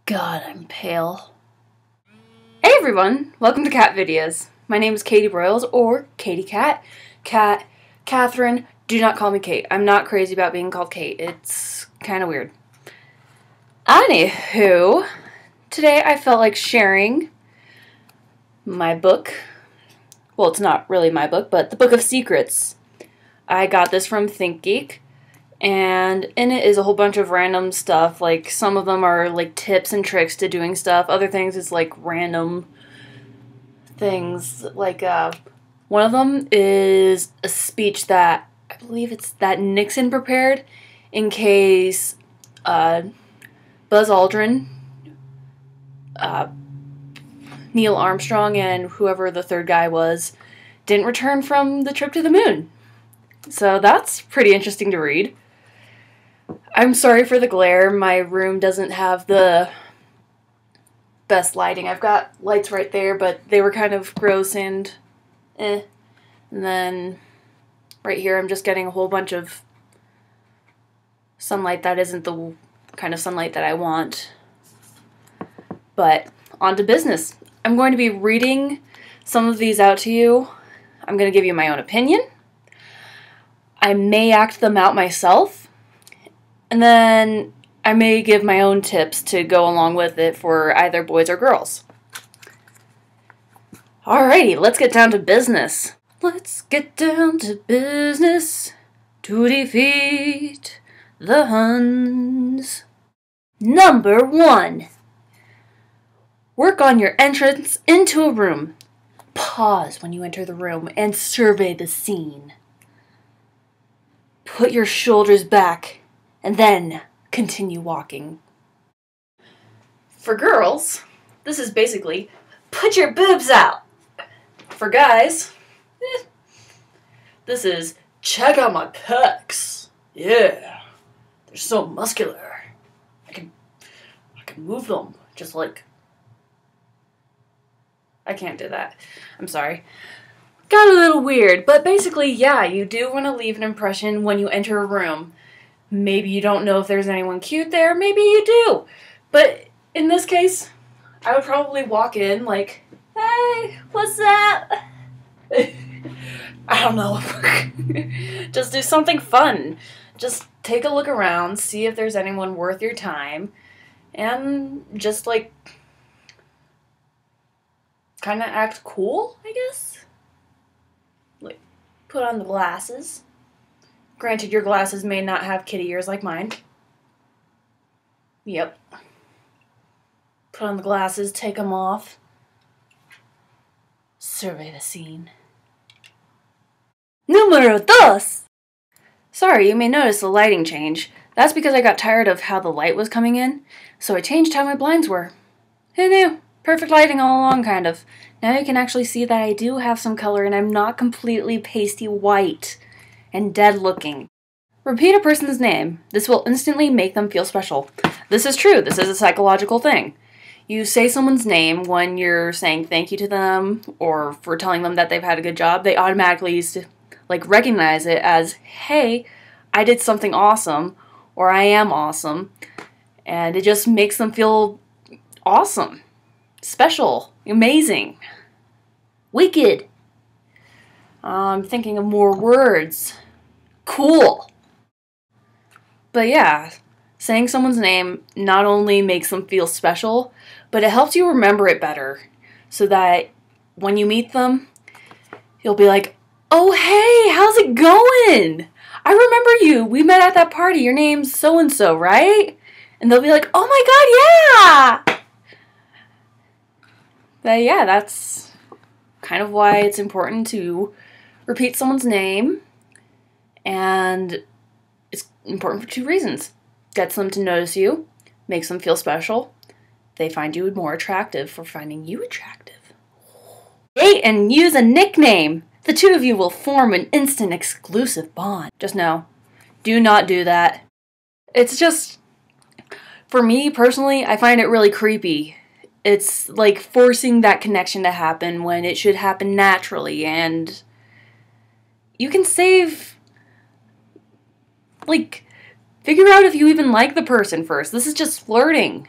God, I'm pale. Hey everyone, welcome to Cat Videos. My name is Katie Broyles, or Katie Cat. Catherine, do not call me Kate. I'm not crazy about being called Kate. It's kind of weird. Anywho, today I felt like sharing my book. Well, it's not really my book, but the Book of Secrets. I got this from ThinkGeek. And in it is a whole bunch of random stuff, like some of them are like tips and tricks to doing stuff, other things is like random things, like one of them is a speech that, I believe it's that Nixon prepared in case Buzz Aldrin, Neil Armstrong, and whoever the third guy was, didn't return from the trip to the moon. So that's pretty interesting to read. I'm sorry for the glare. My room doesn't have the best lighting. I've got lights right there, but they were kind of gross and And then right here I'm just getting a whole bunch of sunlight that isn't the kind of sunlight that I want. But on to business. I'm going to be reading some of these out to you. I'm going to give you my own opinion. I may act them out myself. And then I may give my own tips to go along with it for either boys or girls. Alrighty, let's get down to business. Let's get down to business to defeat the Huns. Number 1. Work on your entrance into a room. Pause when you enter the room and survey the scene. Put your shoulders back and then continue walking. For girls, this is basically put your boobs out. For guys, this is check out my pecs. Yeah, they're so muscular. I can move them just like. I can't do that. I'm sorry. Got a little weird, but basically, yeah, you do want to leave an impression when you enter a room. Maybe you don't know if there's anyone cute there, maybe you do. But in this case, I would probably walk in like, hey, what's up? I don't know. Just do something fun. Just take a look around, see if there's anyone worth your time, and just like kind of act cool, I guess? Like, put on the glasses. Granted, your glasses may not have kitty ears like mine. Yep. Put on the glasses, take them off. Survey the scene. Numero 2! Sorry, you may notice the lighting change. That's because I got tired of how the light was coming in, so I changed how my blinds were. Who knew? Perfect lighting all along, kind of. Now you can actually see that I do have some color and I'm not completely pasty white and dead looking. Repeat a person's name. This will instantly make them feel special. This is true. This is a psychological thing. You say someone's name when you're saying thank you to them or for telling them that they've had a good job. They automatically recognize it as, hey, I did something awesome, or I am awesome. And it just makes them feel awesome, special, amazing, wicked. I'm thinking of more words. Cool. But yeah, saying someone's name not only makes them feel special, but it helps you remember it better. So that when you meet them, you'll be like, oh hey, how's it going? I remember you. We met at that party. Your name's so-and-so, right? And they'll be like, oh my god, yeah! But yeah, that's kind of why it's important to repeat someone's name. And it's important for 2 reasons. Gets them to notice you, makes them feel special. They find you more attractive for finding you attractive. Date and use a nickname. The 2 of you will form an instant exclusive bond. Just know, do not do that. It's just, for me personally, I find it really creepy. It's like forcing that connection to happen when it should happen naturally, and you can save, like, figure out if you even like the person first. This is just flirting.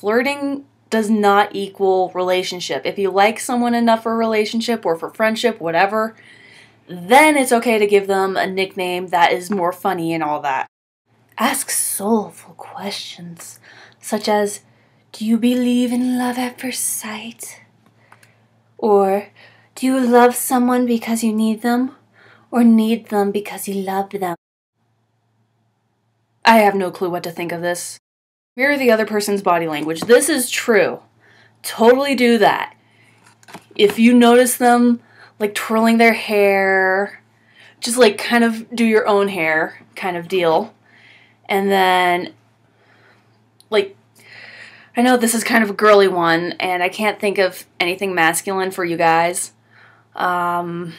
Flirting does not equal relationship. If you like someone enough for a relationship or for friendship, whatever, then it's okay to give them a nickname that is more funny and all that. Ask soulful questions, such as, do you believe in love at first sight? Or, do you love someone because you need them? Or need them because you love them? I have no clue what to think of this. Mirror the other person's body language. This is true. Totally do that. If you notice them, like, twirling their hair, just, like, kind of do your own hair kind of deal. And then, like, I know this is kind of a girly one, and I can't think of anything masculine for you guys. I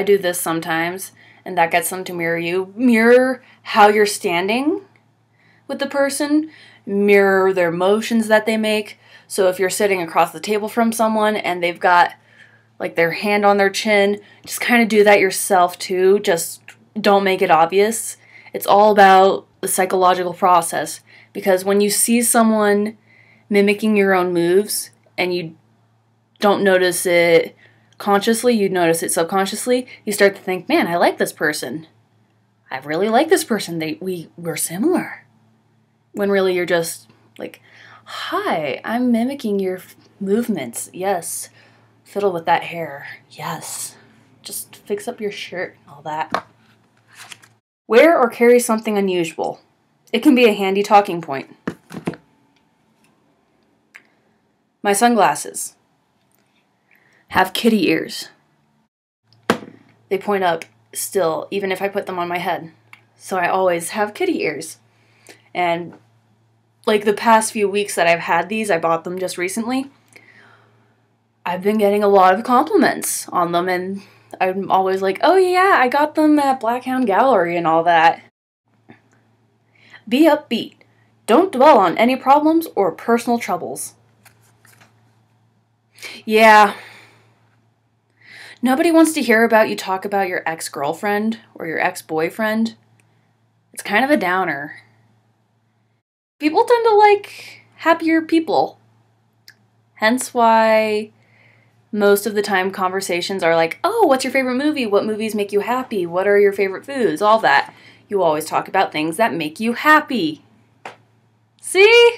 do this sometimes, and that gets them to mirror you. Mirror how you're standing with the person. Mirror their motions that they make. So if you're sitting across the table from someone and they've got, like, their hand on their chin, just kind of do that yourself too. Just don't make it obvious. It's all about the psychological process. Because when you see someone mimicking your own moves and you don't notice it consciously, you notice it subconsciously, you start to think, man, I like this person. I really like this person. We're similar. When really you're just like, hi, I'm mimicking your movements. Yes. Fiddle with that hair. Yes. Just fix up your shirt and all that. Wear or carry something unusual. It can be a handy talking point. My sunglasses have kitty ears. They point up still, even if I put them on my head. So I always have kitty ears. And like the past few weeks that I've had these, I bought them just recently, I've been getting a lot of compliments on them, and I'm always like, oh yeah, I got them at Blackhound Gallery and all that. Be upbeat. Don't dwell on any problems or personal troubles. Yeah. Nobody wants to hear about you talk about your ex-girlfriend or your ex-boyfriend. It's kind of a downer. People tend to like happier people. Hence why most of the time conversations are like, oh, what's your favorite movie? What movies make you happy? What are your favorite foods? All that. You always talk about things that make you happy. See?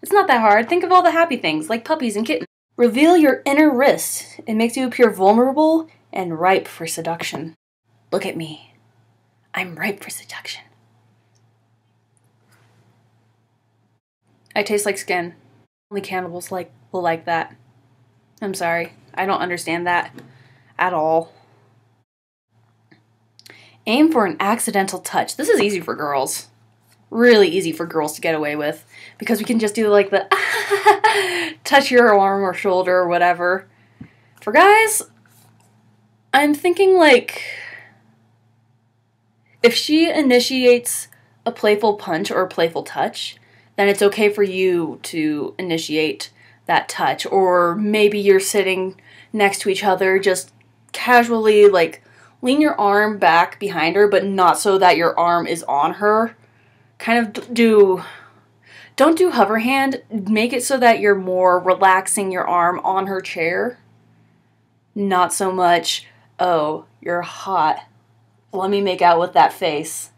It's not that hard. Think of all the happy things, like puppies and kittens. Reveal your inner wrist. It makes you appear vulnerable and ripe for seduction. Look at me. I'm ripe for seduction. I taste like skin. Only cannibals will like that. I'm sorry. I don't understand that at all. Aim for an accidental touch. This is easy for girls. Really easy for girls to get away with. Because we can just do like the touch your arm or shoulder or whatever. For guys, I'm thinking like if she initiates a playful punch or a playful touch, then it's okay for you to initiate that touch. Or maybe you're sitting next to each other, just casually like lean your arm back behind her, but not so that your arm is on her. Kind of don't do hover hand. Make it so that you're more relaxing your arm on her chair. Not so much, oh, you're hot. Let me make out with that face.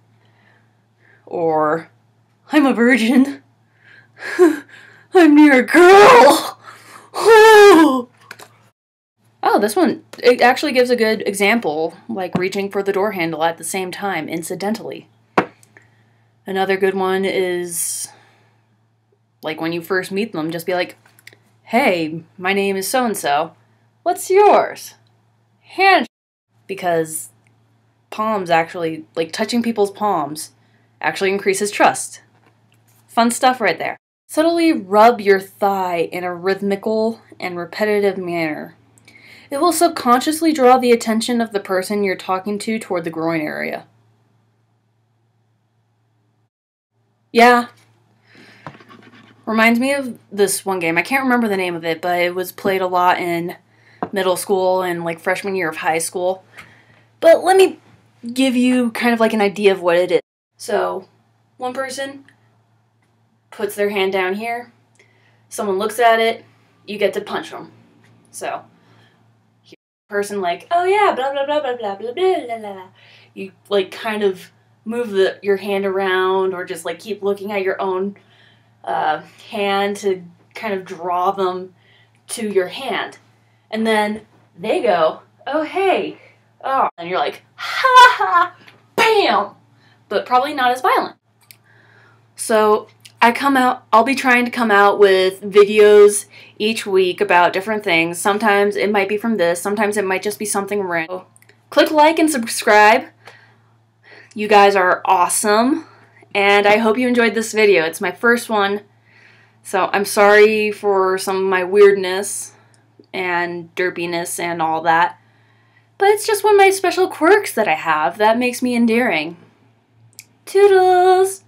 Or, I'm a virgin. I'm near a girl. Oh, this one, it actually gives a good example, like reaching for the door handle at the same time, incidentally. Another good one is, like when you first meet them, just be like, hey, my name is so-and-so. What's yours? Hand. Because palms actually, like touching people's palms, actually increases trust. Fun stuff right there. Subtly rub your thigh in a rhythmical and repetitive manner. It will subconsciously draw the attention of the person you're talking to toward the groin area. Yeah. Reminds me of this one game. I can't remember the name of it, but it was played a lot in middle school and like freshman year of high school. But let me give you kind of like an idea of what it is. So, one person puts their hand down here, someone looks at it, you get to punch them. So, person like, oh yeah, blah blah blah blah blah blah blah blah blah. You like kind of move your hand around, or just like keep looking at your own hand to kind of draw them to your hand, and then they go, oh hey, oh, and you're like, ha ha, bam, but probably not as violent. So I'll be trying to come out with videos each week about different things. Sometimes it might be from this, sometimes it might just be something random. Click like and subscribe. You guys are awesome, and I hope you enjoyed this video. It's my first one, so I'm sorry for some of my weirdness and derpiness and all that, but it's just one of my special quirks that I have that makes me endearing. Toodles!